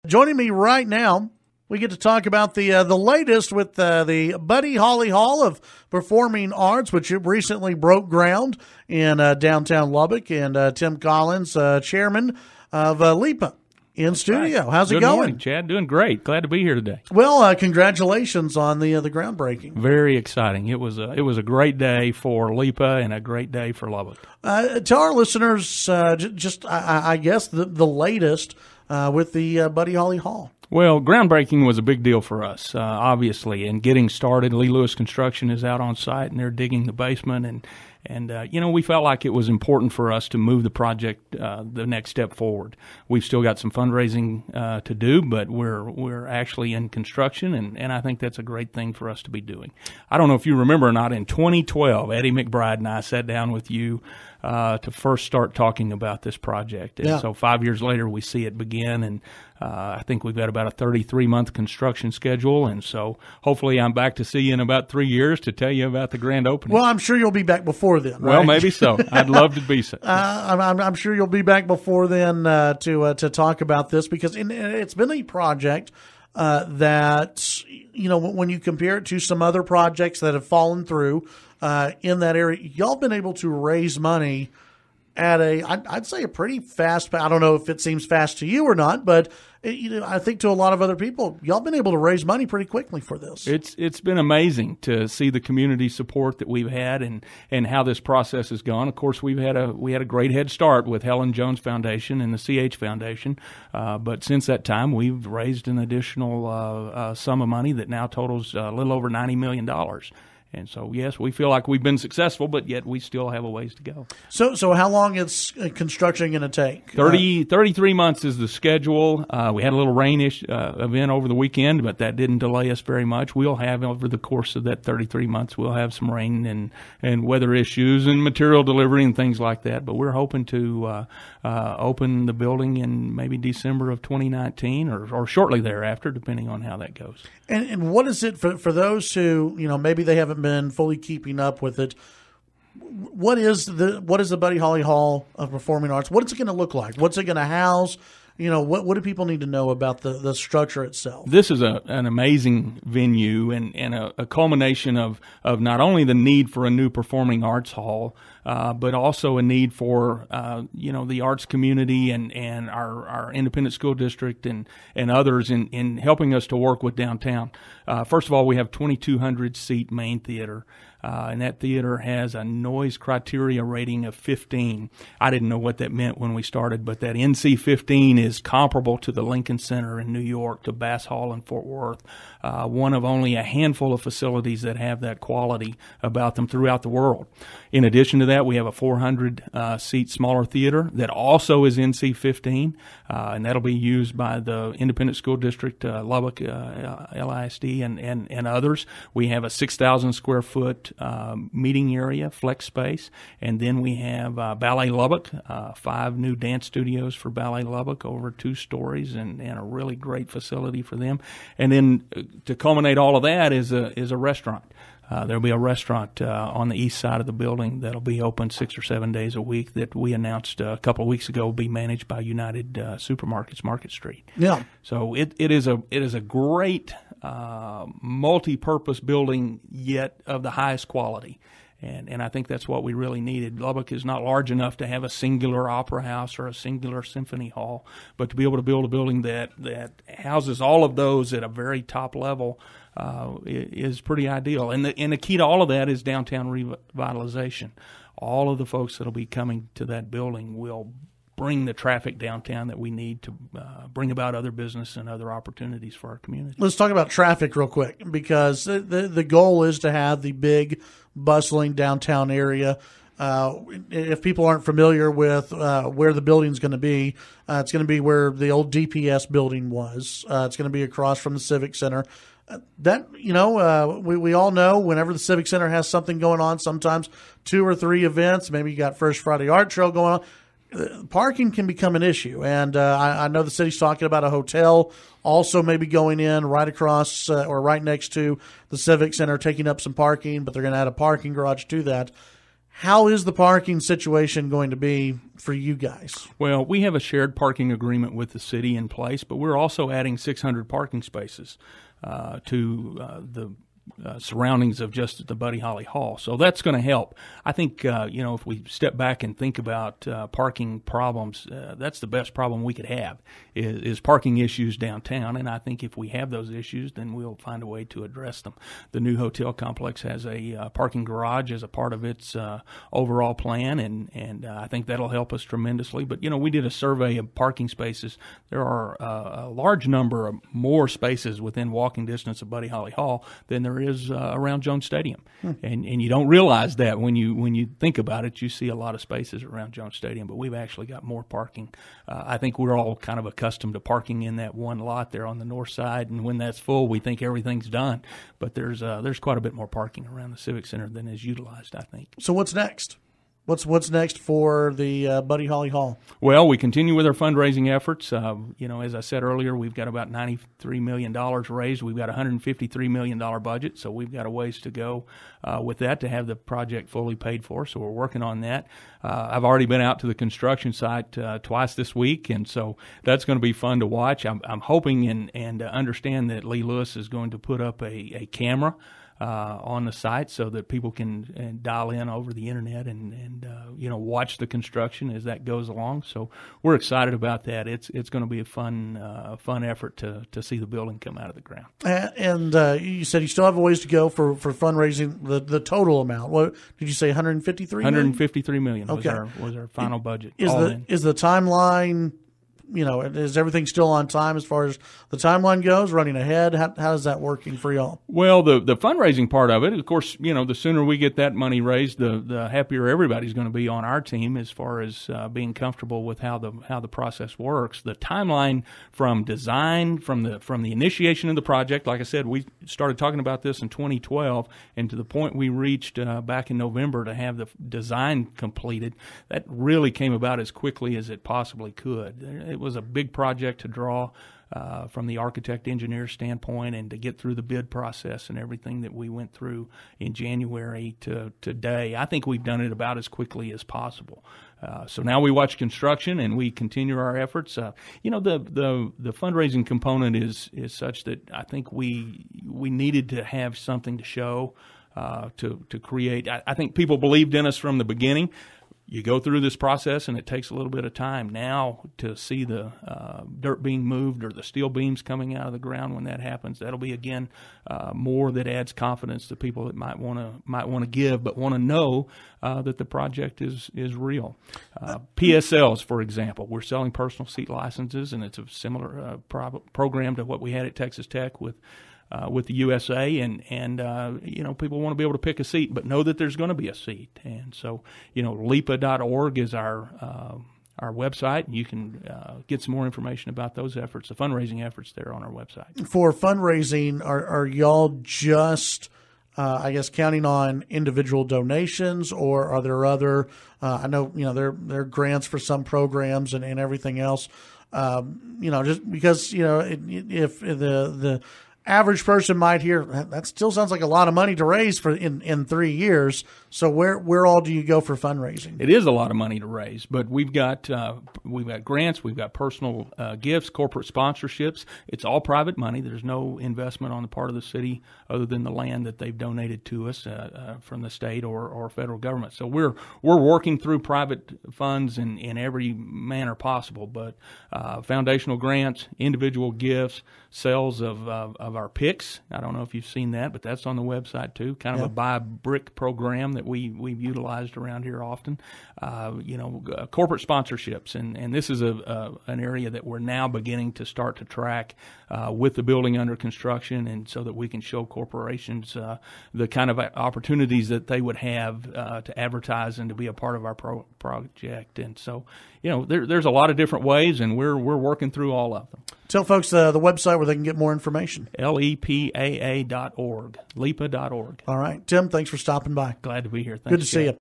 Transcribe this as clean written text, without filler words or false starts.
Joining me right now, we get to talk about the latest with the Buddy Holly Hall of Performing Arts, which recently broke ground in downtown Lubbock, and Tim Collins, chairman of LIPA, in studio. Right. How's it going? Good morning, Chad. Doing great. Glad to be here today. Well, congratulations on the groundbreaking. Very exciting. It was a great day for LIPA and a great day for Lubbock. Tell our listeners I guess the latest with the Buddy Holly Hall. Well, groundbreaking was a big deal for us, obviously, and getting started. Lee Lewis Construction is out on site, and they're digging the basement, and we felt like it was important for us to move the project the next step forward. We've still got some fundraising to do, but we're actually in construction, and I think that's a great thing for us to be doing. I don't know if you remember or not, in 2012, Eddie McBride and I sat down with you to first start talking about this project. And so 5 years later, we see it begin, and I think we've got about a 33-month construction schedule, and so hopefully I'm back to see you in about 3 years to tell you about the grand opening. Well, I'm sure you'll be back before then, right? Well, maybe so. I'd love to be so. I'm sure you'll be back before then to talk about this, because it's been a project that, when you compare it to some other projects that have fallen through in that area, y'all been able to raise money at I'd say a pretty fast. I don't know if it seems fast to you or not, but I think to a lot of other people, y'all been able to raise money pretty quickly for this. It's been amazing to see the community support that we've had and how this process has gone. Of course, we had a great head start with Helen Jones Foundation and the CH Foundation, but since that time, we've raised an additional sum of money that now totals a little over $90 million. And so, yes, we feel like we've been successful, but yet we still have a ways to go. So how long is construction going to take? 33 months is the schedule. We had a little rain-ish event over the weekend, but that didn't delay us very much. We'll have, over the course of that 33 months, we'll have some rain and weather issues and material delivery and things like that. But we're hoping to open the building in maybe December of 2019 or shortly thereafter, depending on how that goes. And what is it for those who, maybe they haven't been fully keeping up with it? What is the Buddy Holly Hall of Performing Arts? What is it going to look like? What's it going to house? What do people need to know about the structure itself? This is an amazing venue and a culmination of not only the need for a new performing arts hall, but also a need for the arts community and our independent school district and others in helping us to work with downtown. First of all, we have 2,200 seat main theater. And that theater has a noise criteria rating of 15. I didn't know what that meant when we started, but that NC 15 is comparable to the Lincoln Center in New York, to Bass Hall in Fort Worth, one of only a handful of facilities that have that quality about them throughout the world. In addition to that, we have a 400-seat smaller theater that also is NC 15, and that'll be used by the Independent School District, Lubbock, LISD, and others. We have a 6,000-square-foot meeting area, flex space, and then we have Ballet Lubbock, 5 new dance studios for Ballet Lubbock over 2 stories, and a really great facility for them. And then to culminate all of that is a restaurant. There'll be a restaurant on the east side of the building that'll be open 6 or 7 days a week that we announced a couple of weeks ago will be managed by United Supermarkets Market Street. Yeah. So it is a great multi-purpose building, yet of the highest quality. And I think that's what we really needed. Lubbock is not large enough to have a singular opera house or a singular symphony hall, but to be able to build a building that houses all of those at a very top level is pretty ideal. And the key to all of that is downtown revitalization. All of the folks that will be coming to that building will bring the traffic downtown that we need to bring about other business and other opportunities for our community. Let's talk about traffic real quick, because the goal is to have the big, bustling downtown area. If people aren't familiar with where the building's going to be, it's going to be where the old DPS building was. It's going to be across from the Civic Center. We all know whenever the Civic Center has something going on, sometimes 2 or 3 events, maybe you got First Friday Art Trail going on, parking can become an issue. And I know the city's talking about a hotel also maybe going in right across or right next to the Civic Center, taking up some parking, but they're going to add a parking garage to that. How is the parking situation going to be for you guys? Well, we have a shared parking agreement with the city in place, but we're also adding 600 parking spaces to the surroundings of just the Buddy Holly Hall. So that's going to help. I think, if we step back and think about parking problems, that's the best problem we could have is parking issues downtown. And I think if we have those issues, then we'll find a way to address them. The new hotel complex has a parking garage as a part of its overall plan, and I think that'll help us tremendously. But, we did a survey of parking spaces. There are a large number of more spaces within walking distance of Buddy Holly Hall than there is around Jones Stadium, and you don't realize that when you think about it. You see a lot of spaces around Jones Stadium, but we've actually got more parking. I think we're all kind of accustomed to parking in that one lot there on the north side, and when that's full, we think everything's done. But there's quite a bit more parking around the Civic Center than is utilized, I think. So what's next? What's next for the Buddy Holly Hall? Well, we continue with our fundraising efforts. As I said earlier, we've got about $93 million raised. We've got a $153 million budget, so we've got a ways to go with that to have the project fully paid for. So we're working on that. I've already been out to the construction site twice this week, and so that's going to be fun to watch. I'm hoping and understand that Lee Lewis is going to put up a camera on the site so that people can dial in over the internet and watch the construction as that goes along. So we're excited about that. It's going to be a fun effort to see the building come out of the ground. And you said you still have a ways to go for fundraising. The total amount. What did you say? $153 million? $153 million okay. was our final budget. Is the timeline? Is everything still on time as far as the timeline goes, running ahead? How is that working for y'all? Well, the fundraising part of it, of course, the sooner we get that money raised, the happier everybody's going to be on our team as far as being comfortable with how the process works. The timeline from design, from the initiation of the project, like I said, we started talking about this in 2012, and to the point we reached back in November to have the design completed, that really came about as quickly as it possibly could. It was a big project to draw from the architect-engineer standpoint and to get through the bid process and everything that we went through in January to today. I think we've done it about as quickly as possible. So now we watch construction and we continue our efforts. The fundraising component is such that I think we needed to have something to show to create. I think people believed in us from the beginning. You go through this process, and it takes a little bit of time. Now to see the dirt being moved or the steel beams coming out of the ground when that happens, that'll be, again, more that adds confidence to people that might want to give but want to know that the project is real. PSLs, for example. We're selling personal seat licenses, and it's a similar program to what we had at Texas Tech with the USA, and people want to be able to pick a seat, but know that there's going to be a seat. And so, LIPA.org is our website. You can get some more information about those efforts, the fundraising efforts there on our website. For fundraising, are y'all just, counting on individual donations, or are there other, I know, there are grants for some programs and everything else, just because, if the average person might hear that still sounds like a lot of money to raise for in 3 years. So where all do you go for fundraising? It is a lot of money to raise, but we've got grants, we've got personal gifts, corporate sponsorships. It's all private money. There's no investment on the part of the city other than the land that they've donated to us from the state or federal government. So we're working through private funds in every manner possible, but foundational grants, individual gifts, sales of our picks. I don't know if you've seen that, but that's on the website too. Kind of a buy a brick program that we've utilized around here often. Corporate sponsorships, and this is an area that we're now beginning to start to track with the building under construction, and so that we can show corporations the kind of opportunities that they would have to advertise and to be a part of our project. And so, there's a lot of different ways, and we're working through all of them. Tell folks the website where they can get more information. LEPAA.org, LEPA.org. All right. Tim, thanks for stopping by. Glad to be here. Thanks, Good to see you.